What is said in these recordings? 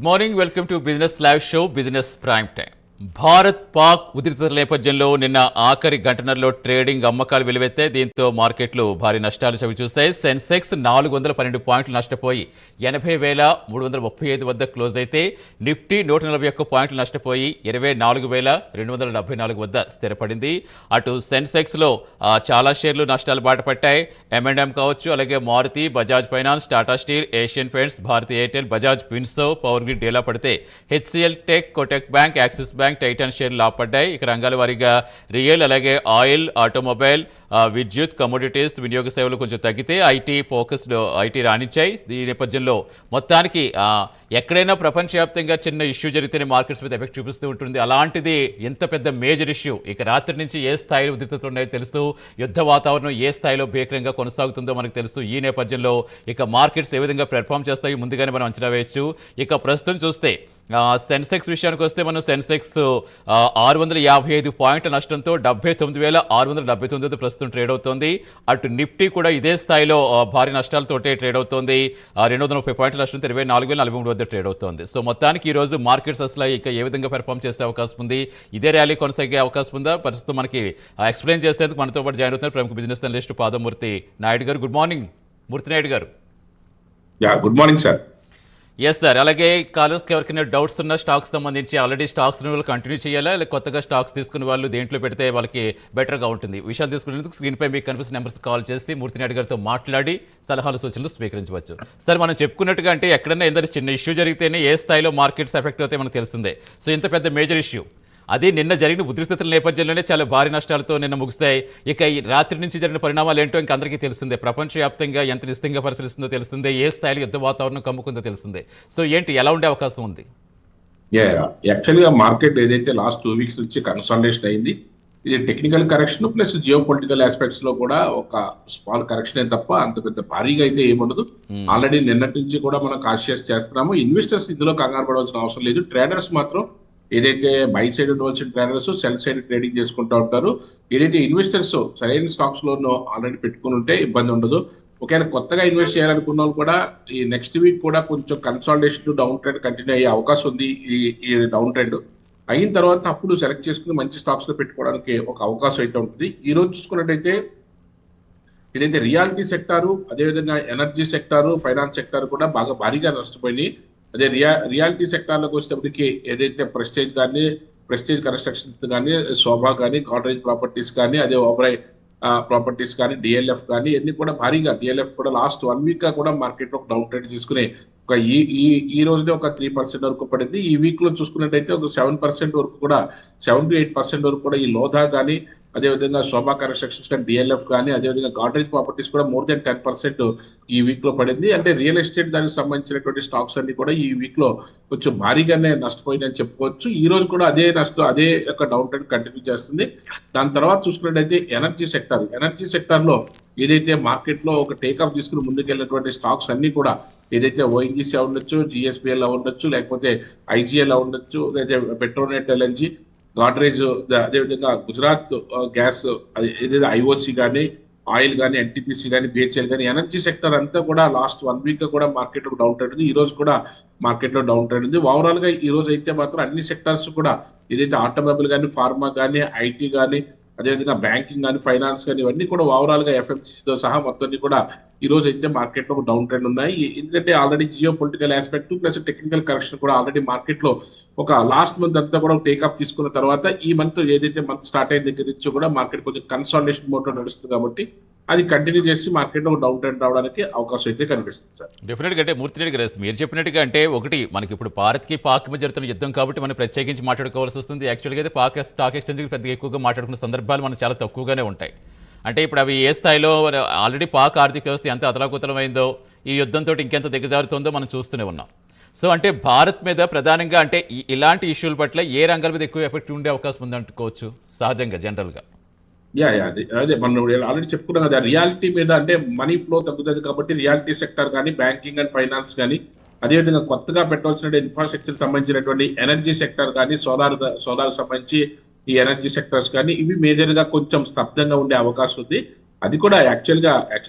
Morning welcome to business live show business prime time. Bharat Pak ఉద్రిక్తత నేపథ్యంలో నిన్న ఆఖరి గంటన్నరలో ట్రేడింగ్ అమ్మకాలు వెలువెత్తే దీంతో మార్కెట్లు భారీ నష్టాలు చవిచూశాయి. సెన్సెక్స్ 412 పాయింట్లు నష్టపోయి 80,335 వద్ద క్లోజ్ అయితే నిఫ్టీ 141 పాయింట్లు నష్టపోయి 24,274 వద్ద స్థిరపడింది. అటు సెన్సెక్స్లో చాలా షేర్లు నష్టాలు బాటపట్టాయి. M&M కావచ్చు, అలాగే Maruti, Bajaj Finance, Tata Steel, Asian Paints, Bharti Airtel, Bajaj Finserv, Power Grid డేలా పడితే HCL Tech, Kotak Bank, Axis Bank, Titan షేర్లు లాభపడ్డాయి. ఇక రంగాల వారీగా రియల్, అలాగే ఆయిల్, ఆటోమొబైల్, విద్యుత్, కమోడిటీస్, వినియోగ సేవలు కొంచెం తగ్గితే ఐటీ రాణించాయి. ఈ నేపథ్యంలో మొత్తానికి ఎక్కడైనా ప్రపంచవ్యాప్తంగా చిన్న ఇష్యూ జరిగితేనే మార్కెట్స్ మీద ఎఫెక్ట్ చూపిస్తూ ఉంటుంది. అలాంటిది ఎంత పెద్ద మేజర్ ఇష్యూ, ఇక రాత్రి నుంచి ఏ స్థాయిలో ఉద్రిక్తతలు ఉన్నాయో తెలుసు, యుద్ధ వాతావరణం ఏ స్థాయిలో భీకరంగా కొనసాగుతుందో మనకు తెలుసు. ఈ నేపథ్యంలో ఇక మార్కెట్స్ ఏ విధంగా పెర్ఫామ్ చేస్తాయో ముందుగానే మనం అంచనా వేయచ్చు. ఇక ప్రస్తుతం చూస్తే సెన్సెక్స్ విషయానికి వస్తే మనం సెన్సెక్స్ 655 పాయింట్ల నష్టంతో 79,679 ప్రస్తుతం ట్రేడ్ అవుతోంది. అటు నిఫ్టీ కూడా ఇదే స్థాయిలో భారీ నష్టాలతోటే ట్రేడ్ అవుతోంది. 230 పాయింట్ల నష్టంతో 24,043 వద్ద ట్రేడ్ అవుతోంది. సో మొత్తానికి ఈ రోజు మార్కెట్స్ అసలు ఇక ఏ విధంగా పెర్ఫామ్ చేసే అవకాశం ఉంది, ఇదే ర్యాలీ కొనసాగే అవకాశం ఉందా, ప్రస్తుతం మనకి ఎక్స్ప్లెయిన్ చేసేందుకు మనతో పాటు జాయిన్ అవుతున్నారు ప్రముఖ బిజినెస్ అనలిస్ట్ పాదమూర్తి నాయుడు గారు. గుడ్ మార్నింగ్ మూర్తి నాయుడు గారు. Good morning sir. Yes sir. అలాగే కాలర్స్కి ఎవరికైనా డౌట్స్ ఉన్న స్టాక్స్ సంబంధించి ఆల్రెడీ స్టాక్స్ వాళ్ళు కంటిన్యూ చేయాలా, లేదా కొత్తగా స్టాక్స్ తీసుకునే వాళ్ళు దేంట్లో పెడితే వాళ్ళకి బెటర్గా ఉంటుంది, విషయాలు తీసుకునేందుకు స్క్రీన్పై మీకు కనిపిస్తున్న నెంబర్స్ కాల్ చేసి మూర్తి నాయుడు గారితో మాట్లాడి సలహాలు సూచనలు స్వీకరించవచ్చు. సార్, మనం చెప్పుకున్నట్టుగా అంటే ఎక్కడైనా ఏదైనా చిన్న ఇష్యూ జరిగితేనే ఏ స్థాయిలో మార్కెట్స్ ఎఫెక్ట్ అవుతాయి మనకు తెలిసిందే. సో ఇంత పెద్ద మేజర్ ఇష్యూ అది నిన్న జరిగిన ఉద్రిక్తతల నేపథ్యంలోనే చాలా భారీ నష్టాలతో నిన్న ముగిస్తాయి. ఇక ఈ రాత్రి నుంచి జరిగిన పరిణామాలు ఏంటో ఇంక అందరికీ తెలిసిందే. ప్రపంచవ్యాప్తంగా ఎంత నిశ్చితంగా పరిశీలిస్తుందో తెలిసిందే, ఏ స్థాయిలో యుద్ధ వాతావరణం కమ్ముకుందో తెలిసిందే. సో ఏంటి, ఎలా ఉండే అవకాశం ఉంది? యాక్చువల్గా మార్కెట్ ఏదైతే లాస్ట్ 2 వీక్స్ నుంచి కన్సాలిడేషన్ అయింది, ఇది technical correction plus geo political aspects లో కూడా ఒక స్మాల్ కరెక్షన్ తప్ప అంత పెద్ద భారీగా అయితే ఏముండదు. ఆల్రెడీ నిన్నటి నుంచి కూడా మనం కాన్షియస్ చేస్తున్నాము. ఇన్వెస్టర్స్ ఇందులో కంగారు పడవలసిన అవసరం లేదు. ట్రేడర్స్ మాత్రం ఏదైతే బై సైడ్ ఉండవలసిన ట్రేడర్స్ సెల్ సైడ్ ట్రేడింగ్ చేసుకుంటూ ఉంటారు. ఏదైతే ఇన్వెస్టర్స్ సరైన స్టాక్స్ లో ఆల్రెడీ పెట్టుకుని ఉంటే ఇబ్బంది ఉండదు. ఒకవేళ కొత్తగా ఇన్వెస్ట్ చేయాలనుకున్న వాళ్ళు కూడా ఈ నెక్స్ట్ వీక్ కూడా కొంచెం కన్సాలిడేషన్ డౌన్ ట్రెండ్ కంటిన్యూ అయ్యే అవకాశం ఉంది. ఈ డౌన్ ట్రెండ్ అయిన తర్వాత అప్పుడు సెలెక్ట్ చేసుకుని మంచి స్టాక్స్ లో పెట్టుకోవడానికి ఒక అవకాశం అయితే ఉంటుంది. ఈ రోజు చూసుకున్నట్టయితే ఏదైతే రియాలిటీ సెక్టారు, అదేవిధంగా ఎనర్జీ సెక్టారు, ఫైనాన్స్ సెక్టార్ కూడా బాగా భారీగా నష్టపోయినాయి. అదే రియాలిటీ సెక్టార్లోకి వచ్చేటప్పటికి ఏదైతే ప్రెస్టేజ్ కన్స్ట్రక్షన్స్ కానీ, శోభా కానీ, గాడ్రేజ్ ప్రాపర్టీస్ కానీ, అదే ఓబరాయ్ ప్రాపర్టీస్ కానీ, డిఎల్ఎఫ్ కానీ ఇవన్నీ కూడా భారీగా, డిఎల్ఎఫ్ కూడా లాస్ట్ 1 వీక్ గా కూడా మార్కెట్ లో డౌన్ ట్రేడ్ తీసుకుని ఒక ఈ రోజునే ఒక 3% వరకు పడింది. ఈ వీక్ లో చూసుకున్నట్టయితే ఒక 7% వరకు కూడా 7 to 8% వరకు కూడా ఈ లోధా కానీ, అదేవిధంగా శోభా కన్స్ట్రక్షన్స్ కానీ, డిఎల్ఎఫ్ కానీ, అదేవిధంగా గాడ్రేజ్ ప్రాపర్టీస్ కూడా more than 10% ఈ వీక్ లో పడింది. అంటే రియల్ ఎస్టేట్ దానికి సంబంధించినటువంటి స్టాక్స్ అన్ని కూడా ఈ వీక్ లో కొంచెం భారీగానే నష్టపోయిందని చెప్పుకోవచ్చు. ఈ రోజు కూడా అదే యొక్క డౌన్ ట్రెండ్ కంటిన్యూ చేస్తుంది. దాని తర్వాత చూసుకున్నట్టయితే ఎనర్జీ సెక్టార్ లో ఏదైతే మార్కెట్ లో ఒక టేక్ ఆఫ్ తీసుకుని ముందుకెళ్ళినటువంటి స్టాక్స్ అన్ని కూడా ఏదైతే ఓఎన్జీసీ ఉండొచ్చు, జిఎస్పిఎల్ ఉండొచ్చు, లేకపోతే ఐజీఎల్ ఉండొచ్చు, లేదా పెట్రోనెట్ ఎల్ఎన్జీ, గాడ్రేజ్, అదేవిధంగా గుజరాత్ గ్యాస్, ఏదైతే ఐఓసి కానీ, ఆయిల్ కానీ, ఎన్టీపీసీ కానీ, బిహెచ్ఎల్ కానీ, ఎనర్జీ సెక్టర్ అంతా కూడా లాస్ట్ 1 వీక్ కూడా మార్కెట్ లో డౌన్ ట్రెండ్ ఉంది. ఈ రోజు కూడా మార్కెట్ లో డౌన్ ట్రెండ్ ఉంది. ఓవరాల్ గా ఈ రోజు అయితే మాత్రం అన్ని సెక్టార్స్ కూడా ఏదైతే ఆటోమొబైల్ కానీ, ఫార్మా కానీ, ఐటీ కానీ, అదేవిధంగా బ్యాంకింగ్ కానీ, ఫైనాన్స్ కానీ ఇవన్నీ కూడా ఓవరాల్ గా ఎఫ్ఎంసీతో సహా మొత్తం కూడా ఈ రోజు అయితే మార్కెట్ లో డౌన్ ట్రెండ్ ఉన్నాయి. ఎందుకంటే already geo political aspect plus technical correction కూడా ఆల్రెడీ మార్కెట్ లో ఒక లాస్ట్ మంత్ అంతా కూడా టేక్ ఆఫ్ తీసుకున్న తర్వాత ఈ మంత్ ఏదైతే మంత్ స్టార్ట్ అయిన దగ్గర నుంచి కూడా మార్కెట్ కొంచెం కన్సాలిడేషన్ మోడ్ లో నడుస్తుంది. కాబట్టి అది కంటిన్యూ చేసి మార్కెట్ లో డౌన్ ట్రెండ్ రావడానికి అవకాశం అయితే కనిపిస్తుంది సార్. డెఫినెట్ గా. అంటే మూర్తి రెడ్డి గారు, మీరు చెప్పినట్టుగా అంటే ఒకటి మనకి ఇప్పుడు భారత్కి పాక్ మధ్య జరుగుతున్న యుద్ధం కాబట్టి మనం ప్రత్యేకించి మాట్లాడుకోవాల్సి వస్తుంది. యాక్చువల్గా అయితే పాక్ స్టాక్ ఎక్స్చేంజ్ పెద్దగా ఎక్కువగా మాట్లాడుకున్న సందర్భాలు మనకు చాలా తక్కువగానే ఉంటాయి. అంటే ఇప్పుడు అవి ఏ స్థాయిలో ఆల్రెడీ పాక్ ఆర్థిక వ్యవస్థ ఎంత అతలాకుతలమైందో, ఈ యుద్ధంతో ఇంకెంత దిగజారుతుందో మనం చూస్తూనే ఉన్నాం. సో అంటే భారత్ మీద ప్రధానంగా అంటే ఇలాంటి ఇష్యూల పట్ల ఏ రంగాల మీద ఎక్కువ ఎఫెక్ట్ ఉండే అవకాశం ఉందనుకోవచ్చు సహజంగా జనరల్గా? అదే మనం ఆల్రెడీ చెప్పుకున్నాం కదా, రియాలిటీ మీద అంటే మనీ ఫ్లో తగ్గుతుంది కాబట్టి రియాలిటీ సెక్టర్ కానీ, బ్యాంకింగ్ అండ్ ఫైనాన్స్ కానీ, అదేవిధంగా కొత్తగా పెట్టవలసిన ఇన్ఫ్రాస్ట్రక్చర్ సంబంధించినటువంటి ఎనర్జీ సెక్టర్ కానీ, సోలార్ సంబంధించి ఈ ఎనర్జీ సెక్టర్స్ కానీ ఇవి మేజర్ గా కొంచెం స్తబ్దంగా ఉండే అవకాశం ఉంది. అది కూడా యాక్చువల్గా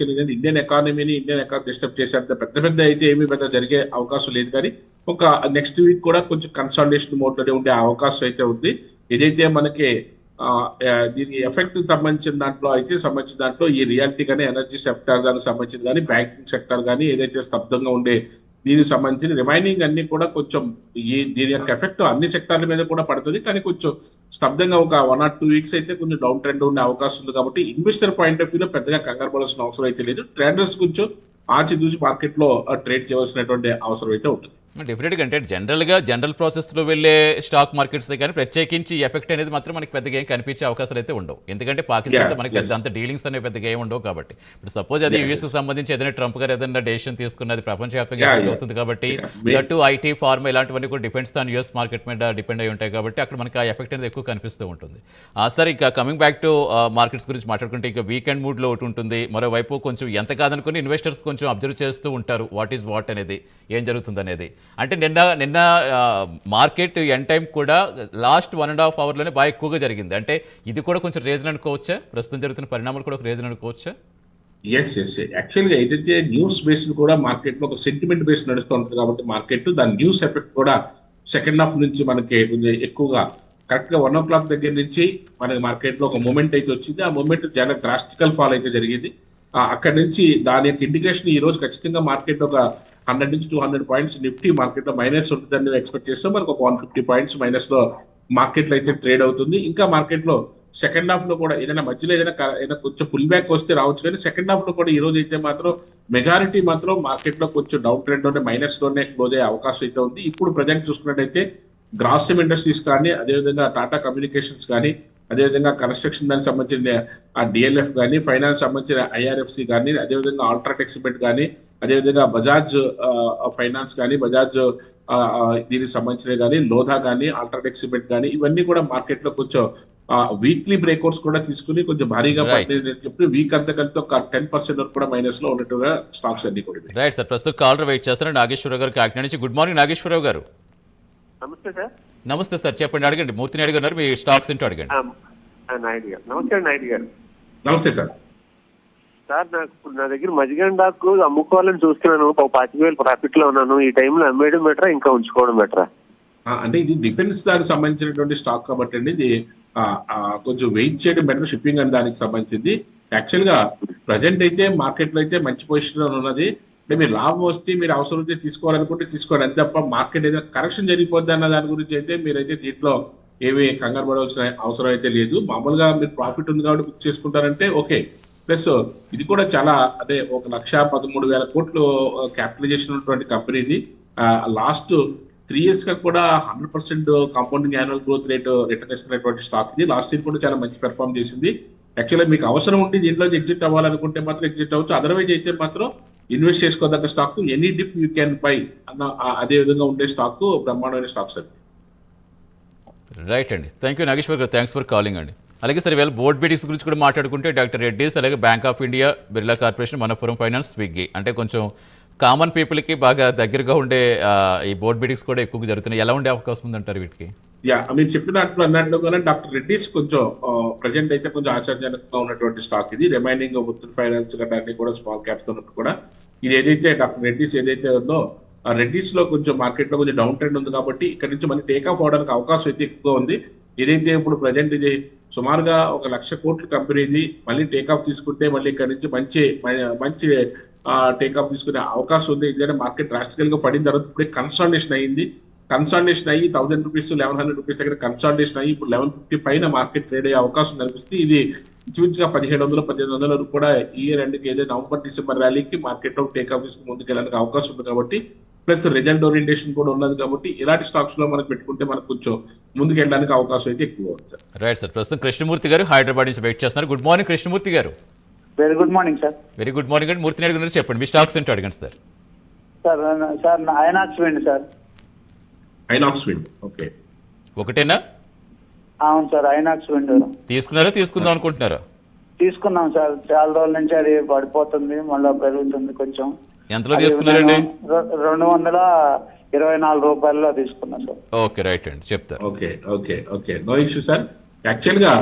ఇండియన్ ఎకానమీని డిస్టర్బ్ చేసేంత పెద్ద అయితే ఏమీ పెద్ద జరిగే అవకాశం లేదు. కానీ ఒక నెక్స్ట్ వీక్ కూడా కొంచెం కన్సాలిడేషన్ మోడ్లోనే ఉండే అవకాశం అయితే ఉంది. ఏదైతే మనకి దీని ఎఫెక్ట్ సంబంధించిన దాంట్లో ఈ రియాలిటీ కానీ ఎనర్జీ సెక్టార్ దానికి సంబంధించింది కానీ బ్యాంకింగ్ సెక్టార్ కానీ ఏదైతే స్తబ్దంగా ఉండే దీనికి సంబంధించిన రిమైనింగ్ అన్ని కూడా కొంచెం దీని యొక్క ఎఫెక్ట్ అన్ని సెక్టార్ల మీద కూడా పడుతుంది. కానీ కొంచెం స్తబ్దంగా ఒక 1 or 2 weeks అయితే కొంచెం డౌన్ ట్రెండ్ ఉండే అవకాశం ఉంది. కాబట్టి ఇన్వెస్టర్ పాయింట్ ఆఫ్ వ్యూలో పెద్దగా కంగారు పడాల్సిన అవసరం అయితే లేదు. ట్రేడర్స్ కొంచెం ఆచితూచి మార్కెట్ లో ట్రేడ్ చేయవలసినటువంటి అవసరం అయితే ఉంటుంది. డెఫినెట్గా అంటే జనరల్ ప్రాసెస్లో వెళ్ళే స్టాక్ మార్కెట్స్ కానీ ప్రత్యేకించి ఎఫెక్ట్ అనేది మాత్రం మనకి పెద్దగా ఏం కనిపించే అవకాశాలు అయితే ఉండవు. ఎందుకంటే పాకిస్తాన్తో మనకి పెద్ద అంత డీలింగ్స్ అనేవి పెద్దగా ఏమి ఉండవు. కాబట్టి ఇప్పుడు సపోజ్ అది యూఎస్ సంబంధించి ఏదైనా ట్రంప్ గారు ఏదైనా డెసిషన్ తీసుకున్నది ప్రపంచవ్యాప్తంగా ఎఫెక్ట్ అవుతుంది. కాబట్టి దట్టు ఐటీ ఫార్మా ఇలాంటివన్నీ కూడా డిపెండ్స్ ఆన్ యూఎస్ మార్కెట్ మీద డిపెండ్ అయి ఉంటాయి. కాబట్టి అక్కడ మనకి ఆ ఎఫెక్ట్ అనేది ఎక్కువ కనిపిస్తూ ఉంటుంది. సరే, ఇక కమింగ్ బ్యాక్ టు మార్కెట్స్ గురించి మాట్లాడుకుంటే ఇక వీకెండ్ మూడ్లో ఒకటి ఉంటుంది. మరోవైపు కొంచెం ఎంత కాదనుకుని ఇన్వెస్టర్స్ కొంచెం అబ్జర్వ్ చేస్తూ ఉంటారు వాట్ ఈస్ వాట్ అనేది, ఏం జరుగుతుంది అనేది. అంటే నిన్న మార్కెట్ ఎండ్ టైం కూడా లాస్ట్ 1.5 hourలోనే బాగా ఎక్కువగా జరిగింది. అంటే ఇది కూడా కొంచెం రీజన్ అనుకోవచ్చా? ప్రస్తుతం జరుగుతున్న పరిణామాలు కూడా ఒక రీజన్ అనుకోవచ్చా? ఎస్. యాక్చువల్గా ఏదైతే న్యూస్ బేస్డ్ కూడా మార్కెట్ లో ఒక సెంటిమెంట్ బేస్ నడుస్తూ ఉంటుంది. కాబట్టి మార్కెట్ దాని న్యూస్ ఎఫెక్ట్ కూడా సెకండ్ హాఫ్ నుంచి మనకి కొంచెం ఎక్కువగా కరెక్ట్ గా 1 o'clock దగ్గర నుంచి మనకి మార్కెట్ లో ఒక మూమెంట్ అయితే వచ్చింది. ఆ మూమెంట్ చాలా డ్రాస్టికల్ ఫాల్ అయితే జరిగింది. అక్కడి నుంచి దాని యొక్క ఇండికేషన్ ఈ రోజు ఖచ్చితంగా మార్కెట్ ఒక 100 నుంచి 200 points నిఫ్టీ మార్కెట్ లో మైనస్ ఉంటుందని ఎక్స్పెక్ట్ చేస్తాం. మనకు ఒక 150 points మైనస్ లో మార్కెట్ లో అయితే ట్రేడ్ అవుతుంది. ఇంకా మార్కెట్ లో సెకండ్ హాఫ్ లో కూడా ఏదైనా మధ్యలో ఏదైనా కొంచెం పుల్ బ్యాక్ వస్తే రావచ్చు. కానీ సెకండ్ హాఫ్ లో కూడా ఈ రోజు అయితే మాత్రం మెజారిటీ మాత్రం మార్కెట్ లో కొంచెం డౌన్ ట్రెండ్ లోనే మైనస్ లోనే క్లోజ్ అయ్యే అవకాశం అయితే ఉంది. ఇప్పుడు ప్రజెంట్ చూసుకున్నట్టయితే గ్రాసిమ్ ఇండస్ట్రీస్ కానీ, అదేవిధంగా టాటా కమ్యూనికేషన్స్ కానీ, అదేవిధంగా కన్స్ట్రక్షన్ దానికి సంబంధించిన డిఎల్ఎఫ్ కానీ, ఫైనాన్స్ సంబంధించిన ఐఆర్ఎఫ్సి కానీ, అదేవిధంగా అల్ట్రాటెక్ సిమెంట్ కానీ, అదేవిధంగా బజాజ్ ఫైనాన్స్ కానీ, బజాజ్ దీనికి సంబంధించిన కానీ, లోధా కానీ, అల్ట్రాటెక్ సిమెంట్ కానీ, ఇవన్నీ కూడా మార్కెట్ లో కొంచెం వీక్లీ బ్రేక్అవుట్స్ కూడా తీసుకుని కొంచెం భారీగా చెప్పి వీక్ అంతా కలిపి ఒక 10% వరకు కూడా మైనస్ లో ఉన్నట్టుగా స్టాక్స్ అన్ని కూడా. రైట్ సార్, ప్రస్తుతం కాలర్ వెయిట్ చేస్తారు నాగేశ్వరరావు గారు కాకినాడ నుంచి. గుడ్ మార్నింగ్ నాగేశ్వరరావు గారు. నమస్తే సార్. నమస్తే సార్, చెప్పండి, అడగండి. మూర్తి నాయుడు గారు మీ స్టాక్స్ ఏంటో అడగండి. నాయుడు గారు నమస్తే. నాయుడు గారు నమస్తే సార్. సార్, నా దగ్గర మజిగండాకు అమ్ముకోవాలని చూస్తున్నాను. 25,000 ప్రాఫిట్ లో ఉన్నాను. ఈ టైంలో అమ్మేయడం బెటరా ఇంకా ఉంచుకోవడం బెటరా? అంటే ఇది డిఫెన్స్ దానికి సంబంధించినటువంటి స్టాక్ కాబట్టి అండి ఇది కొంచెం వెయిట్ చేయడం బెటర్. షిప్పింగ్ అని దానికి సంబంధించింది. యాక్చువల్ గా ప్రజెంట్ అయితే మార్కెట్ లో అయితే మంచి పొజిషన్ లో ఉన్నది. అంటే మీరు లాభం వస్తే మీరు అవసరం అయితే తీసుకోవాలనుకుంటే తీసుకోవాలి, అంతే తప్ప మార్కెట్ ఏదైనా కరెక్షన్ జరిగిపోద్ది అన్న దాని గురించి అయితే మీరైతే దీంట్లో ఏమి కంగారు పడవలసిన అవసరం అయితే లేదు. మామూలుగా మీరు ప్రాఫిట్ ఉంది కాబట్టి బుక్ చేసుకుంటారంటే ఓకే. ప్లస్ ఇది కూడా చాలా అంటే 1,13,000 కోట్లు క్యాపిటలైజేషన్ ఉన్నటువంటి కంపెనీ ఇది. లాస్ట్ 3 years గా కూడా 100% compounding annual growth rate return ఇస్తున్నటువంటి స్టాక్ ఇది. లాస్ట్ ఇయర్ కూడా చాలా మంచి పెర్ఫార్మ్ చేసింది. యాక్చువల్గా మీకు అవసరం ఉండి దీంట్లో ఎగ్జిట్ అవ్వాలనుకుంటే మాత్రం ఎగ్జిట్ అవ్వచ్చు. అదర్వైజ్ అయితే మాత్రం ఇన్వెస్ట్ చేసుకోదగ్గ stock any dip you can buy అన్న అదే విధంగా ఉండే స్టాక్ బ్రహ్మాండమైన స్టాక్స్ అండి. రైట్ అండి, థ్యాంక్ యూ నాగేశ్వర్ గారు, థ్యాంక్స్ ఫర్ కాలింగ్ అండి. అలాగే సార్ ఇవాళ బోర్డ్ మీటింగ్స్ గురించి కూడా మాట్లాడుకుంటే డాక్టర్ రెడ్డీస్, అలాగే bank of India, Birla corporation, Manappuram finance, Swiggy, అంటే కొంచెం కామన్ పీపుల్కి బాగా దగ్గరగా ఉండే ఈ బోర్డ్ మీటింగ్స్ కూడా ఎక్కువగా జరుగుతున్నాయి. ఎలా ఉండే అవకాశం ఉందంటారు వీటికి? మీరు చెప్పినట్లుగానే డాక్టర్ రెడ్డీస్ కొంచెం ప్రజెంట్ అయితే కొంచెం ఆశాజనకంగా ఉన్నటువంటి స్టాక్ ఇది. రిమైనింగ్ ముత్తూట్ ఫైనాన్స్ అన్ని కూడా స్మాల్ క్యాప్స్ ఉన్నట్టు కూడా ఇది ఏదైతే డాక్టర్ రెడ్డీస్ ఏదైతే ఉందో ఆ రెడ్డీస్ లో కొంచెం మార్కెట్ లో కొంచెం డౌన్ ట్రెండ్ ఉంది. కాబట్టి ఇక్కడ నుంచి మళ్ళీ టేక్ ఆఫ్ అవడానికి అవకాశం అయితే ఎక్కువ ఉంది. ఏదైతే ఇప్పుడు ప్రజెంట్ ఇది సుమారుగా 1,00,000 కోట్ల కంపెనీ ఇది. మళ్ళీ టేక్ ఆఫ్ తీసుకుంటే మళ్ళీ ఇక్కడ నుంచి మంచి టేక్ ఆఫ్ తీసుకునే అవకాశం ఉంది. ఎందుకంటే మార్కెట్ డ్రాస్టికల్ గా పడిన తర్వాత ఇప్పుడే కన్సాలిడేషన్ అయ్యింది. కన్సాలిడేషన్ అయ్యి 1,000 రూపీస్ 1,100 రూపీస్ దగ్గర కన్సాలిడేషన్ అయ్యి ఇప్పుడు 1150 పైన మార్కెట్ ట్రేడ్ అయ్యే అవకాశం కనిపిస్తుంది. ఇది ఇంచుమించుగా 1,700-1,800 కూడా ఇయర్ ఎండ్కి ఏదైతే నవంబర్-డిసెంబర్ ర్యాలీకి మార్కెట్ లో టేక్ ఆఫ్ తీసుకుని ముందుకు వెళ్ళడానికి అవకాశం ఉంది. కాబట్టి ప్లస్ రిజల్ట్ ఓరియంటేషన్ కూడా ఉన్నది. కాబట్టి ఇలాంటి స్టాక్స్ లో మనకు పెట్టుకుంటే మనకు కొంచెం ముందుకు వెళ్ళడానికి అవకాశం అయితే ఎక్కువ ఉంది. రైట్ సార్, ప్రస్తుతం కృష్ణమూర్తి గారు హైదరాబాద్ నుంచి వెయిట్ చేస్తున్నారు. గుడ్ మార్నింగ్ కృష్ణమూర్తి గారు. Very good morning sir. Very good morning అండి. మూర్తి నాయుడు గారు చెప్పండి, మీ స్టాక్స్ ఏంటో అడగండి sir. Sir INOX wind sir. INOX wind okay, ఒకటేనా? అవును సార్, ఐనాక్స్ విండ్ తీసుకున్నారా, తీసుకుందాం అనుకుంటున్నారా? తీసుకున్నాం సార్. చాలా రోజుల నుంచి అది పడిపోతుంది, మళ్ళీ పెరుగుతుంది. కొంచెం ఎంతలో తీసుకున్నారండి? 224 రూపాయల్లో తీసుకున్నాం సార్. ఓకే రైట్ అండి, చెప్తారు. Okay okay okay no issue sir. Actual గా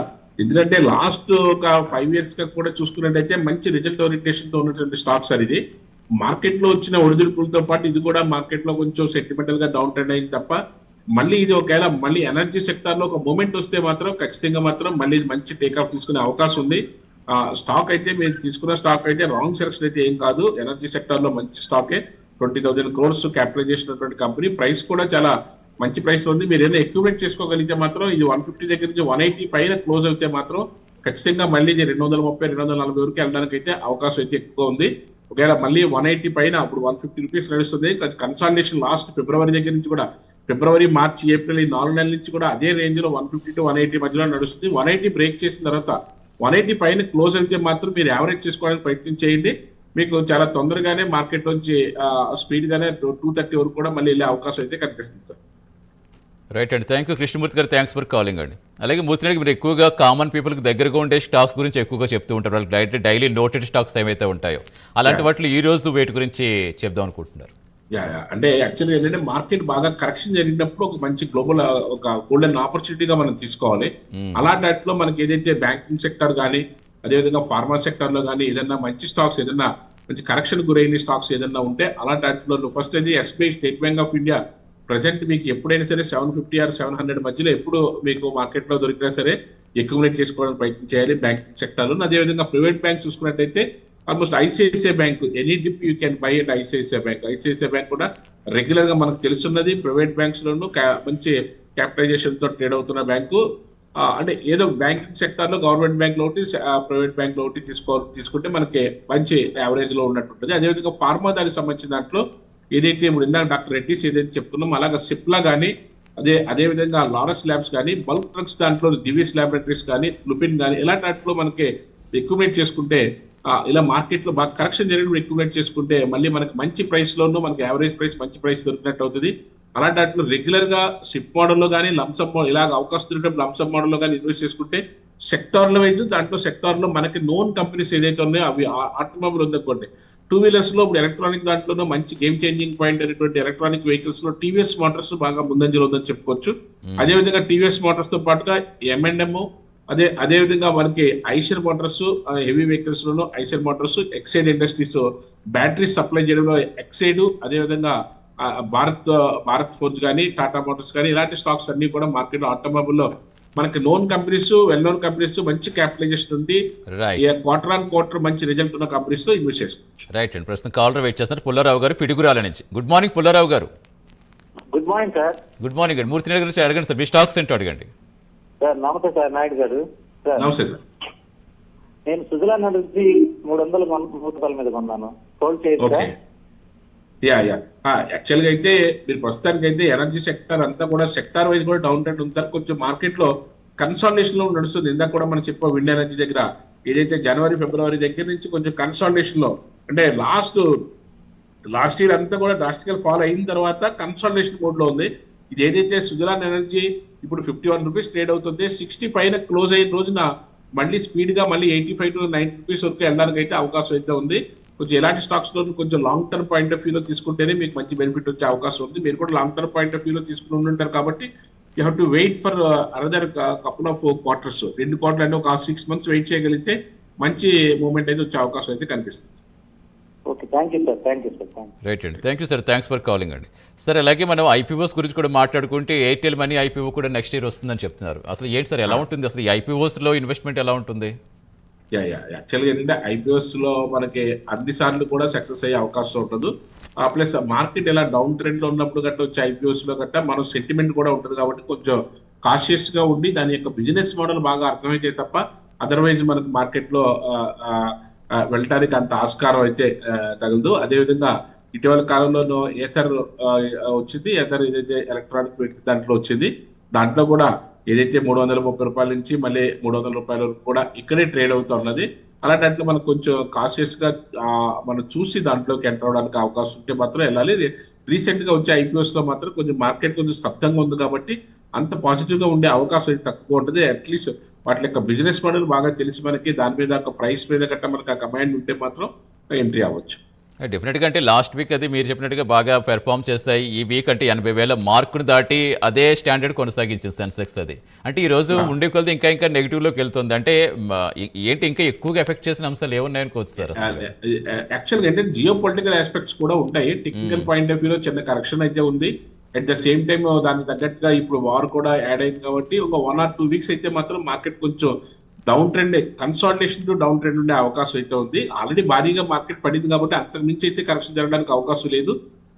ఎందుకంటే లాస్ట్ ఒక 5 years గా కూడా చూసుకున్నట్టయితే మంచి రిజల్ట్ ఓరియంటేషన్ తో ఉన్నటువంటి స్టాక్ సార్ ఇది. మార్కెట్లో వచ్చిన ఒడిదుడుకులతో పాటు ఇది కూడా మార్కెట్లో కొంచెం సెంటిమెంటల్ గా డౌన్ ట్రెండ్ అయింది తప్ప మళ్ళీ ఇది ఒకవేళ మళ్ళీ ఎనర్జీ సెక్టార్ లో ఒక మూమెంట్ వస్తే మాత్రం ఖచ్చితంగా మాత్రం మళ్ళీ ఇది మంచి టేక్ ఆఫ్ తీసుకునే అవకాశం ఉంది. స్టాక్ అయితే మీరు తీసుకున్న స్టాక్ అయితే రాంగ్ సెలక్షన్ అయితే ఏం కాదు. ఎనర్జీ సెక్టార్ లో మంచి స్టాకే, 20,000 crores క్యాపిటలైజేషన్ ఉన్నటువంటి కంపెనీ. ప్రైస్ కూడా చాలా మంచి ప్రైస్ ఉంది. మీరు ఏదైనా ఎక్విప్మెంట్ చేసుకోగలిగితే మాత్రం ఇది 150 దగ్గర నుంచి 180 పైన క్లోజ్ అయితే మాత్రం ఖచ్చితంగా మళ్ళీ ఇది 230, 240 వరకు వెళ్ళడానికి అయితే అవకాశం అయితే ఎక్కువ ఉంది. ఒకవేళ మళ్ళీ 180 పైన అప్పుడు 150 రూపీస్ నడుస్తుంది. కన్సాలిడేషన్ లాస్ట్ ఫిబ్రవరి దగ్గర నుంచి కూడా ఫిబ్రవరి, మార్చి, ఏప్రిల్ ఈ 4 నెలల నుంచి కూడా అదే రేంజ్ లో 150 to 180 మధ్యలో నడుస్తుంది. 180 బ్రేక్ చేసిన తర్వాత 180 పైన క్లోజ్ అయితే మాత్రం మీరు యావరేజ్ చేసుకోవడానికి ప్రయత్నం చేయండి. మీకు చాలా తొందరగానే మార్కెట్ నుంచి స్పీడ్ గానే 230 వరకు కూడా మళ్ళీ వెళ్ళే అవకాశం అయితే కనిపిస్తుంది సార్. రైట్ అండి, థ్యాంక్ యూ కృష్ణమూర్తి గారు, థ్యాంక్స్ ఫర్ కాలింగ్ అండి. అలాగే మూర్తి గారికి మీరు ఎక్కువగా కామన్ పీపుల్కి దగ్గరగా ఉండే స్టాక్స్ గురించి ఎక్కువగా చెప్తూ ఉంటారు. వాళ్ళకి డైలీ నోటెడ్ స్టాక్స్ ఏవైతే ఉంటాయో అలాంటి వాటిలో ఈ రోజు వేటి గురించి చెప్దాం అనుకుంటున్నారు? అంటే యాక్చువల్గా ఏంటంటే మార్కెట్ బాగా కరెక్షన్ జరిగినప్పుడు ఒక మంచి గ్లోబల్ ఒక గోల్డెన్ ఆపర్చునిటీగా మనం తీసుకోవాలి. అలాంటి వాటిలో మనకి ఏదైతే బ్యాంకింగ్ సెక్టర్ కానీ అదేవిధంగా ఫార్మా సెక్టర్ లో కానీ ఏదైనా మంచి స్టాక్స్ ఏదైనా మంచి కరెక్షన్ గురైన స్టాక్స్ ఏదైనా ఉంటే అలాంటి వాటిలో ఫస్ట్ అయితే SBI state bank of India present మీకు ఎప్పుడైనా సరే 750 or 700 మధ్యలో ఎప్పుడు మీకు మార్కెట్ లో దొరికినా సరే అక్యుములేట్ చేసుకోవడానికి ప్రయత్నం చేయాలి బ్యాంకింగ్ సెక్టర్ లో. అదేవిధంగా ప్రైవేట్ బ్యాంక్ చూసుకున్నట్టయితే almost ICICI bank any dip you can buy and ICICI bank కూడా రెగ్యులర్ గా మనకు తెలుసున్నది ప్రైవేట్ బ్యాంక్స్ లోను మంచి క్యాపిటలైజేషన్ తో ట్రేడ్ అవుతున్న బ్యాంకు. అంటే ఏదో బ్యాంకింగ్ సెక్టర్ లో గవర్నమెంట్ బ్యాంక్ లో ఒకటి, ప్రైవేట్ బ్యాంక్ లో ఒకటి తీసుకుంటే మనకి మంచి యావరేజ్ లో ఉన్నట్టుంటది. అదేవిధంగా ఫార్మా దానికి సంబంధించిన దాంట్లో ఏదైతే ఇప్పుడు ఇందాక డాక్టర్ రెడ్డిస్ ఏదైతే చెప్తున్నాం అలాగే సిప్లా కానీ అదేవిధంగా లారస్ ల్యాబ్స్ కానీ బల్క్ డ్రగ్స్ దాంట్లో దివిస్ ల్యాబొరేటరీస్ కానీ లుపిన్ కానీ ఇలాంటి వాటిలో మనకి ఎక్విప్మెంట్ చేసుకుంటే ఇలా మార్కెట్ లో బాగా కరెక్షన్ జరిగినప్పుడు ఎక్విప్మెంట్ చేసుకుంటే మళ్ళీ మనకి మంచి ప్రైస్ లోనూ మనకి యావరేజ్ ప్రైస్ మంచి ప్రైస్ దొరికినట్టు అవుతుంది. అలాంటి వాటిలో రెగ్యులర్ గా సిప్ మోడల్లో కానీ లంసమ్ మోడల్ ఇలాగ అవకాశం దొరికినప్పుడు లంసమ్ మోడల్లో కానీ ఇన్వెస్ట్ చేసుకుంటే సెక్టార్ల వైజ్ దాంట్లో సెక్టార్ లో మనకి నోన్ కంపెనీస్ ఏదైతే ఉన్నాయో అవి ఆటోమొబైల్ ఉందనుకోండి, 2 వీలర్స్ లో ఇప్పుడు ఎలక్ట్రానిక్ దాంట్లోనూ మంచి గేమ్ చేంజింగ్ పాయింట్ అనేటువంటి ఎలక్ట్రానిక్ వెహికల్స్ లో టీవీఎస్ మోటార్స్ బాగా ముందంజలో ఉందని చెప్పుకోవచ్చు. అదేవిధంగా టీవీఎస్ మోటార్స్ తో పాటుగా M&M అదేవిధంగా మనకి ఐషర్ మోటార్స్ హెవీ వెహికల్స్ లోను Eicher Motors, Exide Industries battery supply చేయడంలో ఎక్సైడ్, అదేవిధంగా భారత్ ఫోర్జ్ కానీ టాటా మోటార్స్ కానీ ఇలాంటి స్టాక్స్ అన్ని కూడా మార్కెట్ లో ఆటోమొబైల్ లో మనకి known companies well known companies మంచి క్యాపిటలైజేషన్ ఉంది, క్వార్టర్ ఆన్ క్వార్టర్ మంచి రిజల్ట్ ఉన్న కంపెనీస్ లో ఇన్వెస్ట్ చేసుకోవచ్చు. రైట్ అండి, ప్రస్తుతం కాలర్ వెయిట్ చేస్తున్నారు పుల్లారావు గారు పిడుగురాల నుంచి. గుడ్ మార్నింగ్ పుల్లారావు గారు. Good morning sir. Good morning అండి. మూర్తి గురించి అడగండి సార్, మీ స్టాక్స్ ఏంటో అడగండి సార్. నమస్తే సార్ నాయుడు గారు. సార్ నమస్తే సార్. నేను సుజలాన్ నుంచి 300 మీద కొన్నాను, హోల్డ్ చేయొచ్చా? యాక్చువల్ గా అయితే మీరు ప్రస్తుతానికి అయితే ఎనర్జీ సెక్టర్ అంతా కూడా సెక్టార్ వైజ్ కూడా డౌన్ ట్రెండ్ ఉంటారు. కొంచెం మార్కెట్ లో కన్సాలిడేషన్ లో నడుస్తుంది. ఇందాక కూడా మనం చెప్పాం విండ్ ఎనర్జీ దగ్గర ఏదైతే జనవరి ఫిబ్రవరి దగ్గర నుంచి కొంచెం కన్సాలిడేషన్ లో అంటే లాస్ట్ ఇయర్ అంతా కూడా డ్రాస్టికల్ ఫాల్ అయిన తర్వాత కన్సాలిడేషన్ మోడ్ లో ఉంది. ఇది ఏదైతే సుజలాన్ ఎనర్జీ ఇప్పుడు 51 రూపీస్ ట్రేడ్ అవుతుంది, 60 పైన క్లోజ్ అయిన రోజున మళ్ళీ స్పీడ్ గా మళ్ళీ 85 to 90 రూపీస్ వరకు వెళ్ళడానికి అయితే అవకాశం అయితే ఉంది. కొంచెం ఎలాంటి స్టాక్స్ లో కొంచెం లాంగ్ టర్మ్ పాయింట్ ఆఫ్ వ్యూలో తీసుకుంటేనే మీకు మంచి బెనిఫిట్ వచ్చే అవకాశం ఉంది. మీరు కూడా లాంగ్ టర్మ్ పాయింట్ ఆఫ్ వ్యూలో తీసుకుని ఉంటారు కాబట్టి you have to wait for another couple of quarters, 2 quarters అంటే ఒక 6 months వెయిట్ చేయగలిగితే మంచి మూవ్మెంట్ అయితే వచ్చే అవకాశం అయితే కనిపిస్తుంది. Okay, thank you sir. Right అండి, thank you sir, thanks for calling అండి. సార్ అలాగే మనం ఐపీఓస్ గురించి కూడా మాట్లాడుకుంటే ఎయిర్టెల్ మనీ ఐపీఓ కూడా నెక్స్ట్ ఇయర్ వస్తుందని చెప్తున్నారు. అసలు ఏంటి సార్, ఎలా ఉంటుంది అసలు ఈ ఐపీఓస్ లో ఇన్వెస్ట్మెంట్ ఎలా ఉంటుంది? యాక్చువల్గా ఏంటంటే ఐపీఓస్ లో మనకి అన్ని సార్లు కూడా సక్సెస్ అయ్యే అవకాశం ఉంటుంది. ప్లస్ మార్కెట్ ఎలా డౌన్ ట్రెండ్ లో ఉన్నప్పుడు గట్ట వచ్చే ఐపీఓస్ లో గట్ట మన సెంటిమెంట్ కూడా ఉంటుంది కాబట్టి కొంచెం కాషియస్ గా ఉండి దాని యొక్క బిజినెస్ మోడల్ బాగా అర్థమైతే తప్ప అదర్వైజ్ మనకు మార్కెట్ లో వెళ్ళటానికి అంత ఆస్కారం అయితే తగలదు. అదేవిధంగా ఇటీవల కాలంలో ఏథర్ వచ్చింది, ఏథర్ ఏదైతే ఎలక్ట్రానిక్ వెహికల్ దాంట్లో వచ్చింది, దాంట్లో కూడా ఏదైతే 330 రూపాయల నుంచి మళ్ళీ 300 రూపాయల వరకు కూడా ఇక్కడే ట్రేడ్ అవుతా ఉన్నది. అలాంటి మనకు కొంచెం కాషియస్ గా మనం చూసి దాంట్లోకి ఎంటర్ అవడానికి అవకాశం ఉంటే మాత్రం వెళ్ళాలి. రీసెంట్ గా వచ్చే ఐపీఓస్ లో మాత్రం కొంచెం మార్కెట్ కొంచెం స్తబ్దంగా ఉంది కాబట్టి అంత పాజిటివ్ గా ఉండే అవకాశం అయితే తక్కువ ఉంటుంది. అట్లీస్ట్ వాటి యొక్క బిజినెస్ మోడల్ బాగా తెలిసి మనకి దాని మీద ఒక ప్రైస్ మీద గట్ట మనకి ఆ కమాండ్ ఉంటే మాత్రం ఎంట్రీ అవ్వచ్చు. డెఫినెట్గా అంటే లాస్ట్ వీక్ అది మీరు చెప్పినట్టుగా బాగా పెర్ఫామ్ చేస్తాయి. ఈ వీక్ అంటే 80,000 మార్కును దాటి అదే స్టాండర్డ్ కొనసాగించింది సెన్సెక్స్ అది. అంటే ఈ రోజు ఉండే కొలది ఇంకా నెగిటివ్లోకి వెళ్తుంది. అంటే ఏంటి ఇంకా ఎక్కువగా ఎఫెక్ట్ చేసిన అంశాలు ఏమున్నాయనుకోవచ్చు సార్ అసలు? యాక్చువల్గా ఏంటంటే జియో పొలిటికల్ ఆస్పెక్ట్స్ కూడా ఉంటాయి. టెక్నికల్ పాయింట్ ఆఫ్ వ్యూలో చిన్న కరెక్షన్ అయితే ఉంది. అట్ ద సేమ్ టైం దానికి తగ్గట్టుగా ఇప్పుడు వార్ కూడా యాడ్ అయింది కాబట్టి ఒక 1 or 2 వీక్స్ అయితే మాత్రం మార్కెట్ కొంచెం down trend, consolidation to down trend ఉండే అవకాశం అయితే ఉంది. ఆల్రెడీ భారీగా మార్కెట్ పడింది కాబట్టి అంతకు మించి అయితే కరెక్షన్ జరగడానికి అవకాశం లేదు.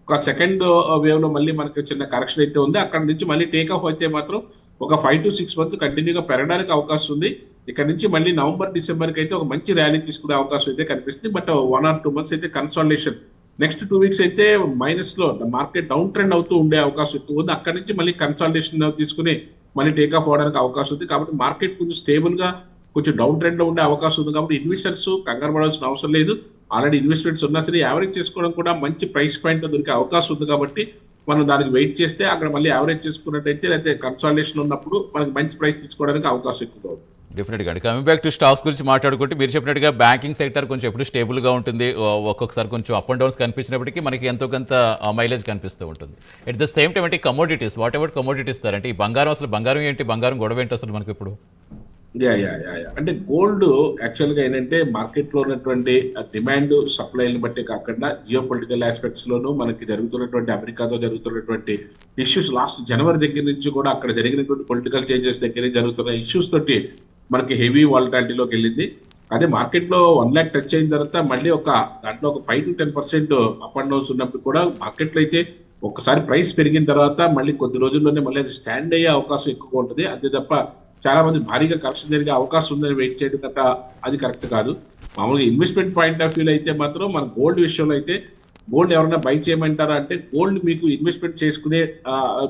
ఒక సెకండ్ వేవ్ లో మళ్ళీ మనకి చిన్న కరెక్షన్ అయితే ఉంది. అక్కడ నుంచి మళ్ళీ టేక్ ఆఫ్ అయితే మాత్రం ఒక 5 to 6 months కంటిన్యూగా పెరగడానికి అవకాశం ఉంది. ఇక్కడ నుంచి మళ్ళీ నవంబర్ డిసెంబర్కి అయితే ఒక మంచి ర్యాలీ తీసుకునే అవకాశం అయితే కనిపిస్తుంది. బట్ 1 or 2 months అయితే కన్సాలిడేషన్, నెక్స్ట్ 2 weeks అయితే మైనస్ లో మార్కెట్ డౌన్ ట్రెండ్ అవుతూ ఉండే అవకాశం ఎక్కువ ఉంది. అక్కడ నుంచి మళ్ళీ కన్సాలిడేషన్ తీసుకుని మళ్ళీ టేక్ ఆఫ్ అవడానికి అవకాశం ఉంది. కాబట్టి మార్కెట్ కొంచెం స్టేబుల్ గా కొంచెం డౌన్ ట్రెండ్ లో ఉండే అవకాశం ఉంది. కాబట్టి ఇన్వెస్టర్స్ కంగారు పడాల్సిన అవసరం లేదు. ఆల్రెడీ ఇన్వెస్ట్మెంట్స్ ఉన్నా సరే యావరేజ్ చేసుకోవడం కూడా మంచి ప్రైస్ పాయింట్ దొరికే అవకాశం ఉంది. కాబట్టి మనం దానికి వెయిట్ చేస్తే అక్కడ మళ్ళీ యావరేజ్ చేసుకున్నట్టయితే లేకపోతే కన్సాలిడేషన్ ఉన్నప్పుడు మనకి మంచి ప్రైస్ తీసుకోవడానికి అవకాశం ఎక్కువ ఉంది. డెఫినెట్గా అండి. కమింగ్ బ్యాక్ టు స్టాక్స్ గురించి మాట్లాడుకుంటే మీరు చెప్పినట్టుగా బ్యాంకింగ్ సెక్టర్ కొంచెం ఎప్పుడు స్టేబుల్గా ఉంటుంది. ఒక్కొక్కసారి కొంచెం అప్ అండ్ డౌన్స్ కనిపించినప్పటికీ మనకి ఎంతో కొంత మైలేజ్ కనిపిస్తూ ఉంటుంది. ఎట్ ద సేమ్ టైం అంటే commodities, what ever commodities sir, అంటే ఈ బంగారం అసలు బంగారం ఏంటి, బంగారం గొడవ ఏంటి అసలు మనకి ఇప్పుడు? అంటే గోల్డ్ యాక్చువల్ గా ఏంటంటే మార్కెట్ లో ఉన్నటువంటి డిమాండ్ సప్లైని బట్టి కాకుండా జియో పొలిటికల్ ఆస్పెక్ట్స్ లోనూ మనకి జరుగుతున్నటువంటి అమెరికాతో జరుగుతున్నటువంటి ఇష్యూస్ లాస్ట్ జనవరి దగ్గర నుంచి కూడా అక్కడ జరిగినటువంటి పొలిటికల్ చేంజెస్ దగ్గర జరుగుతున్న ఇష్యూస్ తోటి మనకి హెవీ వాలటాలిటీలోకి వెళ్ళింది. అదే మార్కెట్ లో 1 lakh టచ్ అయిన తర్వాత మళ్ళీ దాంట్లో ఒక 5 to 10% అప్ అండ్ డౌన్స్ ఉన్నప్పుడు కూడా మార్కెట్ లో అయితే ఒక్కసారి ప్రైస్ పెరిగిన తర్వాత మళ్ళీ కొద్ది రోజుల్లోనే మళ్ళీ అది స్టాండ్ అయ్యే అవకాశం ఎక్కువ ఉంటుంది. అంతే తప్ప చాలా మంది భారీగా కరెక్షన్ జరిగే అవకాశం ఉందని వెయిట్ చేయడం తప్ప అది కరెక్ట్ కాదు. మామూలుగా ఇన్వెస్ట్మెంట్ పాయింట్ ఆఫ్ వ్యూలో అయితే మాత్రం మన గోల్డ్ విషయంలో అయితే గోల్డ్ ఎవరైనా బై చేయమంటారా అంటే గోల్డ్ మీకు ఇన్వెస్ట్మెంట్ చేసుకునే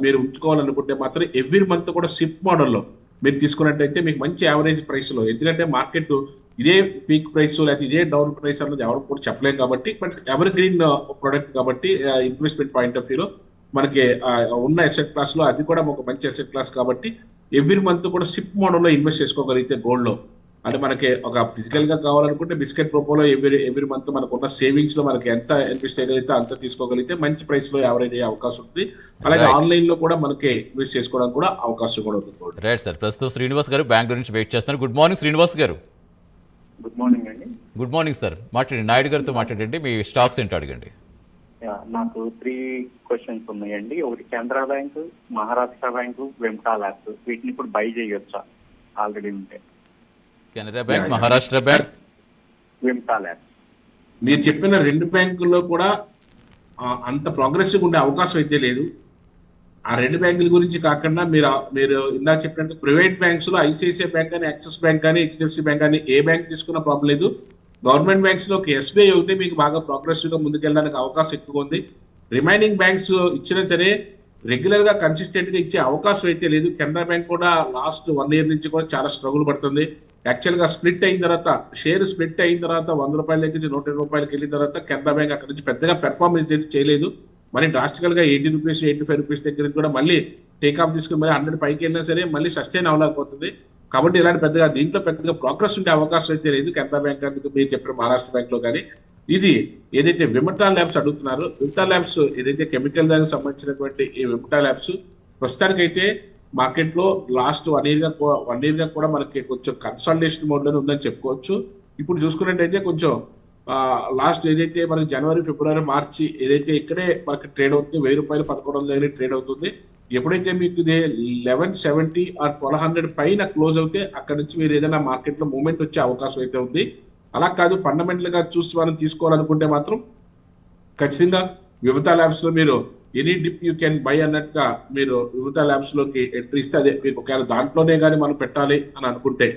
మీరు ఉంచుకోవాలనుకుంటే మాత్రం ఎవ్రీ మంత్ కూడా సిప్ మోడల్లో మీరు తీసుకున్నట్టయితే మీకు మంచి యావరేజ్ ప్రైస్ లో, ఎందుకంటే మార్కెట్ ఇదే పీక్ ప్రైస్ లేకపోతే ఇదే డౌన్ ప్రైస్ అన్నది ఎవరు కూడా చెప్పలేం కాబట్టి, బట్ ఎవర్ గ్రీన్ ప్రొడక్ట్ కాబట్టి ఇన్వెస్ట్మెంట్ పాయింట్ ఆఫ్ వ్యూలో మనకి ఉన్న అసెట్ క్లాస్ లో అది కూడా ఒక మంచి అసెట్ క్లాస్ కాబట్టి ఎవ్రీ మంత్ కూడా సిప్ మోడల్లో ఇన్వెస్ట్ చేసుకోగలిగితే గోల్డ్ లో, అంటే మనకి ఒక ఫిజికల్ గా కావాలనుకుంటే బిస్కెట్ రూపంలో ఎవ్రీ మంత్ మనకు ఉన్న సేవింగ్స్ లో మనకి ఎంత ఇన్వెస్ట్ చేయగలిగితే అంత తీసుకోగలిగితే మంచి ప్రైస్ లో యావరేజ్ అయ్యే అవకాశం ఉంటుంది. అలాగే ఆన్లైన్ లో కూడా మనకి ఇన్వెస్ట్ చేసుకోవడానికి కూడా అవకాశం కూడా ఉంటుంది. రైట్ సార్, ప్రస్తుతం శ్రీనివాస్ గారు బెంగళూరు నుంచి వెయిట్ చేస్తున్నారు. గుడ్ మార్నింగ్ శ్రీనివాస్ గారు. గుడ్ మార్నింగ్ అండి. గుడ్ మార్నింగ్ సార్, మాట్లాడండి. నాయుడు గారితో మాట్లాడండి, మీ స్టాక్స్ ఏంటో అడగండి. నాకు 3 questions ఉన్నాయండి. ఒకటి కెనరా బ్యాంక్, మహారాష్ట్ర బ్యాంకు, వెంటా ల్యాబ్స్. వీటిని ఇప్పుడు బై చేయొచ్చా ఆల్రెడీ ఉంటే? కెనరా బ్యాంక్, మహారాష్ట్ర బ్యాంక్, వెంటా ల్యాబ్స్. మీరు చెప్పిన 2 బ్యాంకుల్లో కూడా అంత ప్రోగ్రెసివ్ ఉండే అవకాశం అయితే లేదు. ఆ 2 బ్యాంకుల గురించి కాకుండా మీరు ఇందాక చెప్పినట్టు ప్రైవేట్ బ్యాంక్స్ లో ఐసిఐసిఐ బ్యాంక్ కానీ, యాక్సిస్ బ్యాంక్ కానీ, హెచ్డిఎఫ్సి బ్యాంక్ కానీ ఏ బ్యాంక్ తీసుకున్న ప్రాబ్లం లేదు. గవర్నమెంట్ బ్యాంక్స్ లో ఎస్బీఐ ఒకటి మీకు బాగా ప్రోగ్రెసివ్ గా ముందుకెళ్ళడానికి అవకాశం ఎక్కువ ఉంది. రిమైనింగ్ బ్యాంక్స్ ఇచ్చినా సరే రెగ్యులర్ గా కన్సిస్టెంట్ గా ఇచ్చే అవకాశం అయితే లేదు. కెనరా బ్యాంక్ కూడా లాస్ట్ 1 year నుంచి కూడా చాలా స్ట్రగుల్ పడుతుంది. యాక్చువల్ గా స్ప్లిట్ అయిన తర్వాత, షేర్ స్ప్లిట్ అయిన తర్వాత 100 రూపాయల దగ్గర నుంచి 120 రూపాయలకి వెళ్ళిన తర్వాత కెనరా బ్యాంక్ అక్కడ నుంచి పెద్దగా పెర్ఫార్మెన్స్ చేయలేదు. మరి డ్రాస్టికల్ గా 80 రూపీస్ 85 రూపీస్ దగ్గర నుంచి కూడా మళ్ళీ టేక్ ఆఫ్ తీసుకుని మళ్ళీ 100 పైకి వెళ్ళినా సరే మళ్ళీ సస్టైన్ అవ్వలేకపోతుంది. కాబట్టి ఇలాంటి దీంట్లో పెద్దగా ప్రోగ్రెస్ ఉండే అవకాశం అయితే లేదు. కెనరా బ్యాంక్ కానీ మీరు చెప్పిన మహారాష్ట్ర బ్యాంక్ లో కానీ. ఇది ఏదైతే విమటా ల్యాబ్స్ అడుగుతున్నారో, విమటా ల్యాబ్స్ ఏదైతే కెమికల్ దానికి సంబంధించినటువంటి ఈ విమటా ల్యాబ్స్ ప్రస్తుతానికైతే మార్కెట్ లో లాస్ట్ 1 year గా కూడా మనకి కొంచెం కన్సాలిడేషన్ మోడ్ లోనే ఉందని చెప్పుకోవచ్చు. ఇప్పుడు చూసుకున్నట్టయితే కొంచెం లాస్ట్ ఏదైతే మనకి జనవరి, ఫిబ్రవరి, మార్చి ఏదైతే ఇక్కడే మనకి ట్రేడ్ అవుతుంది, 1000 రూపాయలు 1100 దగ్గర ట్రేడ్ అవుతుంది. ఎప్పుడైతే మీకు ఇది 1170 or 1200 పైన క్లోజ్ అవుతే అక్కడ నుంచి మీరు ఏదైనా మార్కెట్ లో మూవ్మెంట్ వచ్చే అవకాశం అయితే ఉంది. అలా కాదు ఫండమెంటల్ గా చూసి మనం తీసుకోవాలనుకుంటే మాత్రం ఖచ్చితంగా విమతా ల్యాబ్స్ లో మీరు any dip you can buy అన్నట్టుగా మీరు విమతా ల్యాబ్స్ లోకి ఎంట్రీ ఇస్తే అదే మీకు ఒకవేళ దాంట్లోనే కానీ మనం పెట్టాలి అని అనుకుంటే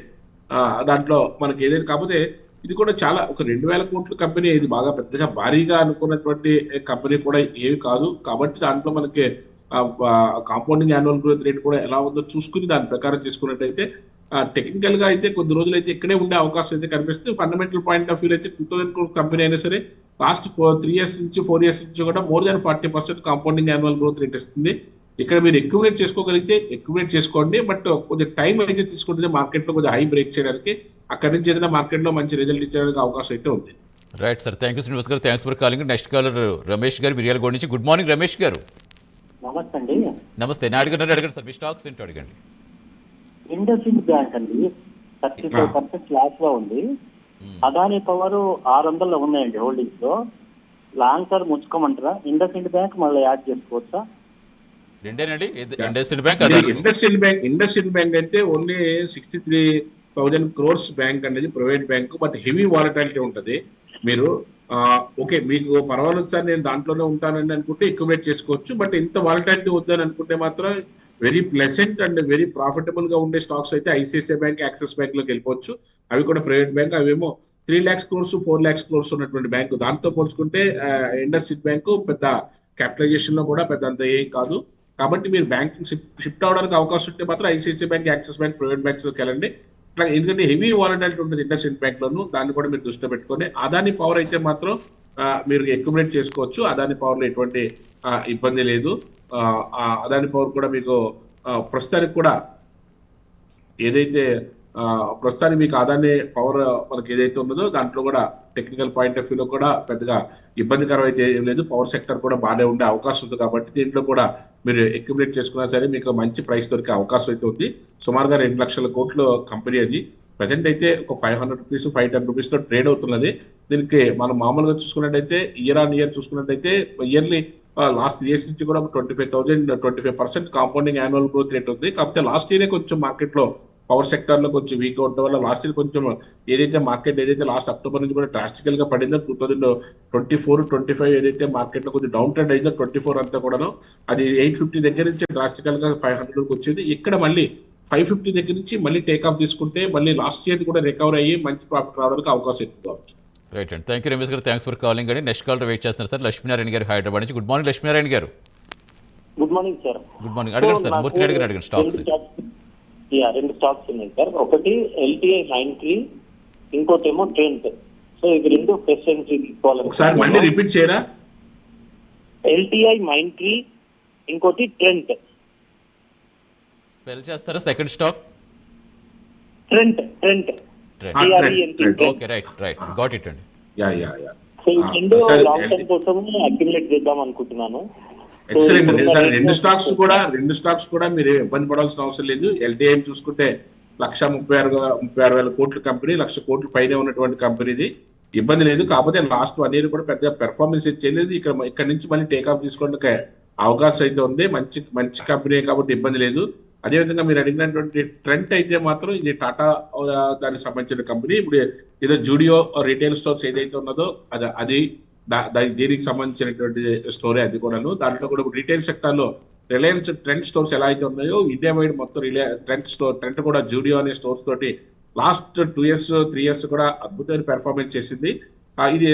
దాంట్లో మనకి ఏదైతే, కాకపోతే ఇది కూడా చాలా ఒక 2000 కోట్ల కంపెనీ, ఇది బాగా పెద్దగా భారీగా అనుకున్నటువంటి కంపెనీ కూడా ఏమి కాదు. కాబట్టి దాంట్లో మనకి కాంపౌండింగ్ యాన్యువల్ గ్రోత్ రేట్ కూడా ఎలా ఉందో చూసుకుని దాని ప్రకారం తీసుకున్నట్టయితే టెక్నికల్ గా అయితే కొద్ది రోజులు అయితే ఇక్కడే ఉండే అవకాశం అయితే కనిపిస్తుంది. ఫండమెంటల్ పాయింట్ ఆఫ్ వ్యూ అయితే 2000 crore కంపెనీ అయినా సరే లాస్ట్ 3 years నుంచి 4 years నుంచి కూడా more than 40% compounding annual growth rate ఇస్తుంది. ఇక్కడ మీరు అక్యుములేట్ చేసుకోగలిగితే అక్యుములేట్ చేసుకోండి. బట్ కొద్దిగా టైం అయితే తీసుకుంటుంది మార్కెట్ లో కొద్దిగా హై బ్రేక్ చేయడానికి. అక్కడి నుంచి ఏదైనా మార్కెట్ లో మంచి రిజల్ట్ ఇచ్చడానికి అవకాశం అయితే ఉంది. Right sir, thank you Srinivas గారు, thanks for calling. Next caller Ramesh గారు మిర్యాలగూడ నుంచి. గుడ్ మార్నింగ్ రమేష్ గారు. నమస్తే అండి. నమస్తే. నేను అడగండి సార్, మీ స్టాక్స్ ఏంటో అడగండి. ఇండస్ఇండ్ బ్యాంక్ అండి 35% లాస్ లో ఉంది. అదాని పవర్ 600 ఉన్నాయండి హోల్డింగ్స్ లో. లాంగ్ టర్మ్ ఉంచుకోమంటారా? ఇండస్ఇండ్ బ్యాంక్ మళ్ళీ యాడ్ చేసుకోవచ్చా? రెండేనండి, ఇండస్ఇండ్ బ్యాంక్. ఇండస్ఇండ్ బ్యాంక్ అయితే ఓన్లీ 63,000 crores బ్యాంక్ అనేది private bank, but heavy volatility ఉంటుంది. మీరు ఓకే మీకు పర్వాలేదు సార్ నేను దాంట్లోనే ఉంటానని అనుకుంటే ఎక్యుబేట్ చేసుకోవచ్చు, బట్ ఇంత వాలటాలిటీ వద్దని అనుకుంటే మాత్రం very pleasant and very profitable గా ఉండే స్టాక్స్ అయితే ఐసిఐసిఐ బ్యాంక్, యాక్సిస్ బ్యాంక్ లోకి వెళ్ళిపోవచ్చు. అవి కూడా ప్రైవేట్ బ్యాంక్, అవేమో 3 lakhs crores 4 lakhs crores ఉన్నటువంటి బ్యాంకు. దాంతో పోల్చుకుంటే ఇండస్ఇండ్ బ్యాంకు పెద్ద క్యాపిటలైజేషన్ లో కూడా పెద్ద అంత ఏం కాదు. కాబట్టి మీరు బ్యాంకింగ్ షిఫ్ట్ అవడానికి అవకాశం ఉంటే మాత్రం ICICI bank, Axis bank, private banks లోకి వెళ్ళండి. ఇట్లా ఎందుకంటే హెవీ వాలటాలిటీ ఉంటుంది ఇండస్ఇండ్ బ్యాంక్ లోను, దాన్ని కూడా మీరు దృష్టిలో పెట్టుకొని అదాని పవర్ అయితే మాత్రం మీరు అక్యుములేట్ చేసుకోవచ్చు. అదాని పవర్ లో ఎటువంటి ఇబ్బంది లేదు. అదాని పవర్ కూడా మీకు ప్రస్తుతానికి కూడా ఏదైతే ప్రస్తుతానికి మీకు అదాని పవర్ మనకి ఏదైతే ఉన్నదో దాంట్లో కూడా టెక్నికల్ పాయింట్ ఆఫ్ వ్యూలో కూడా పెద్దగా ఇబ్బందికరం అయితే ఏం లేదు. పవర్ సెక్టర్ కూడా బాగానే ఉండే అవకాశం ఉంది. కాబట్టి దీంట్లో కూడా మీరు అక్యుములేట్ చేసుకున్నా సరే మీకు మంచి ప్రైస్ దొరికే అవకాశం అయితే ఉంది. సుమారుగా 2 లక్షల కోట్ల కంపెనీ అది. ప్రజెంట్ అయితే ఒక 500 రూపీస్ 510 రూపీస్ తో ట్రేడ్ అవుతున్నది. దీనికి మనం మామూలుగా చూసుకున్నట్టయితే ఇయర్ ఆన్ ఇయర్ చూసుకున్నట్టయితే ఇయర్లీ లాస్ట్ ఇయర్స్ నుంచి కూడా 25% కాంపౌండింగ్ యాన్యువల్ గ్రోత్ రేట్ ఉంది. కాకపోతే లాస్ట్ ఇయరే కొంచెం మార్కెట్ లో పవర్ సెక్టర్ లో కొంచెం వీక్ అవడం వల్ల లాస్ట్ ఇయర్ కొంచెం ఏదైతే మార్కెట్ ఏదైతే లాస్ట్ అక్టోబర్ నుంచి కూడా డ్రాస్టికల్ గా పడిందో 2024-25 ఏదైతే మార్కెట్ లో కొంచెం డౌన్ ట్రెండ్ అయిందో 24 అంతా కూడాను అది 850 దగ్గర నుంచి డ్రాస్టికల్ గా 500 వచ్చింది. ఇక్కడ మళ్ళీ 550 దగ్గర నుంచి మళ్ళీ టేక్ ఆఫ్ తీసుకుంటే మళ్ళీ లాస్ట్ ఇయర్ కూడా రికవర్ అయ్యి మంచి ప్రాఫిట్ రావడానికి అవకాశం ఎక్కువ. రైట్ అండి, థ్యాంక్ యూ రమేష్ గారు, థ్యాంక్స్ ఫర్ కాలింగ్ అండి. నెక్స్ట్ కాల్ వెయిట్ చేస్తున్నారు సార్, లక్ష్మీనారాయణ గారు హైదరాబాద్ నుంచి. గుడ్ మార్నింగ్ లక్ష్మీనారాయణ గారు. Good morning sir. Good morning. అడగండి సార్, మూర్తి అడిగారు, అడగండి స్టాక్స్. 2 స్టాక్స్ ఉన్నాయి సార్. ఒకటి LTI Mindtree, ఇంకోటేమో ట్రెంట్. సో ఇవి రెండు ఫ్రెష్ ఎంట్రీ తీసుకోవాలి. ఒకసారి మళ్ళీ రిపీట్ చేయరా? LTI Mindtree, ఇంకోటి ట్రెంట్. స్పెల్ చేస్తారా second stock? Trent. Okay, right got it అండి. సో ఈ రెండు లాంగ్ టర్మ్ కోసం అక్యుములేట్ చేద్దాం అనుకుంటున్నాను. ఎక్సలెంట్. రెండు స్టాక్స్ కూడా మీరు ఇబ్బంది పడాల్సిన అవసరం లేదు. ఎల్టీఐ చూసుకుంటే 1,36,000 కోట్ల కంపెనీ, 1,00,000 కోట్ల పైన ఉన్నటువంటి కంపెనీది, ఇబ్బంది లేదు. కాకపోతే లాస్ట్ 1 year కూడా పెద్ద పెర్ఫార్మెన్స్ చేయలేదు. ఇక్కడ నుంచి మళ్ళీ టేక్ ఆఫ్ తీసుకోవడానికి అవకాశం అయితే ఉంది. మంచి కంపెనీ కాబట్టి ఇబ్బంది లేదు. అదేవిధంగా మీరు అడిగినటువంటి ట్రెంట్ అయితే మాత్రం ఇది టాటా దానికి సంబంధించిన కంపెనీ. ఇప్పుడు ఏదో జూడియో రీటైల్ స్టోర్స్ ఏదైతే ఉన్నదో అది దీనికి సంబంధించినటువంటి స్టోరీ. అది కూడాను దాంట్లో కూడా రీటైల్ సెక్టర్ లో రిలయన్స్ ట్రెండ్ స్టోర్స్ ఎలా అయితే ఉన్నాయో ఇండియా వైడ్ మొత్తం ట్రెంట్ కూడా జూడియో అనే స్టోర్స్ తోటి లాస్ట్ 2 years 3 years కూడా అద్భుతమైన పెర్ఫార్మెన్స్ చేసింది. ఇది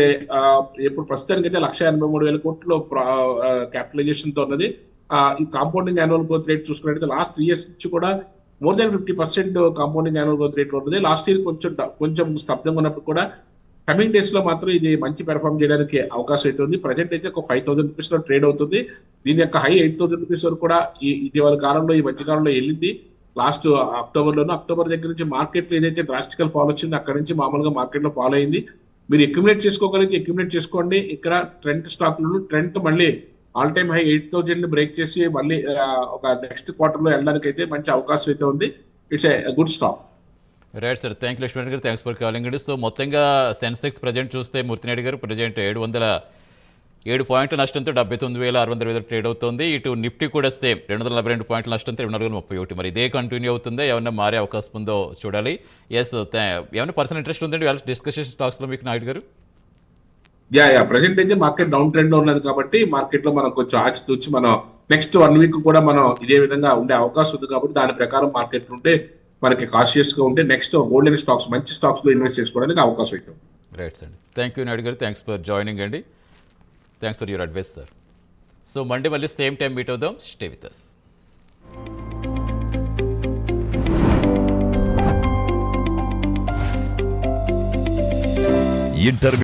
ఇప్పుడు ప్రస్తుతానికి అయితే 1,83,000 కోట్ల క్యాపిటలైజేషన్ తో ఉన్నది. ఈ కాంపౌండింగ్ యాన్యువల్ గ్రోత్ రేట్ చూసుకున్నట్టయితే లాస్ట్ 3 years నుంచి కూడా more than 50% compounding annual growth rate ఉంటుంది. లాస్ట్ ఇయర్ కొంచెం స్తబ్దంగా ఉన్నప్పుడు కూడా కమింగ్ డేస్ లో మాత్రం ఇది మంచి పెర్ఫార్మ్ చేయడానికి అవకాశం అయితే ఉంది. ప్రజెంట్ అయితే ఒక 5,000 రూపీస్ లో ట్రేడ్ అవుతుంది. దీని యొక్క హై 8,000 రూపీస్ వరకు కూడా ఇటీవల కాలంలో ఈ మధ్య కాలంలో వెళ్ళింది. లాస్ట్ అక్టోబర్ దగ్గర నుంచి మార్కెట్ లో ఏదైతే డ్రాస్టికల్ ఫాల్ వచ్చిందో అక్కడ నుంచి మామూలుగా మార్కెట్ లో ఫాలో అయింది. మీరు అక్యుములేట్ చేసుకోగలిగితే అక్యుములేట్ చేసుకోండి. ఇక్కడ ట్రెంట్ మళ్ళీ ఆల్ టైమ్ హై 8,000 ని బ్రేక్ చేసి మళ్ళీ ఒక నెక్స్ట్ క్వార్టర్ లో వెళ్ళడానికి అయితే మంచి అవకాశం అయితే ఉంది. It's a good stock. Right sir, thank you Lakshman గారు, థ్యాంక్స్ ఫర్ కాలింగ్ అండి. సో మొత్తంగా సెన్సెక్స్ ప్రజెంట్ చూస్తే మూర్తినాయుడు గారు ప్రజెంట్ 707 పాయింట్ల నష్టంతో 79,620 ట్రేడ్ అవుతుంది. ఇటు నిఫ్టీ కూడా వస్తే 242 పాయింట్ల నష్టంతో 231. మరి ఇదే కంటిన్యూ అవుతుందా, ఏమన్నా మారే అవకాశం ఉందో చూడాలి. ఎస్, ఏమైనా పర్సనల్ ఇంట్రెస్ట్ ఉందండి వాళ్ళ డిస్కషన్ స్టాక్స్ లో మీకు నాయుడు గారు? ప్రజెంట్ అయితే మార్కెట్ డౌన్ ట్రెండ్ లో ఉన్నది కాబట్టి మార్కెట్ లో మనం కొంచెం ఆచితూచి మనం నెక్స్ట్ 1 week కూడా మనం ఇదే విధంగా ఉండే అవకాశం ఉంది. కాబట్టి దాని ప్రకారం మార్కెట్ ఉంటే మనకి కాషియస్ గా ఉంటే నెక్స్ట్ గోల్డెన్ స్టాక్స్ మంచి స్టాక్స్ లో ఇన్వెస్ట్ చేసుకోవడానికి అవకాశం అవుతుంది. రైట్ అండి, థ్యాంక్ యూ నాయుడు గారు, థ్యాంక్స్ ఫర్ జాయినింగ్ అండి, thanks for your advice sir. So Monday మళ్ళీ సేమ్ టైం మీట్ అవుదాం. Stay with us. ఇంటర్వ్యూ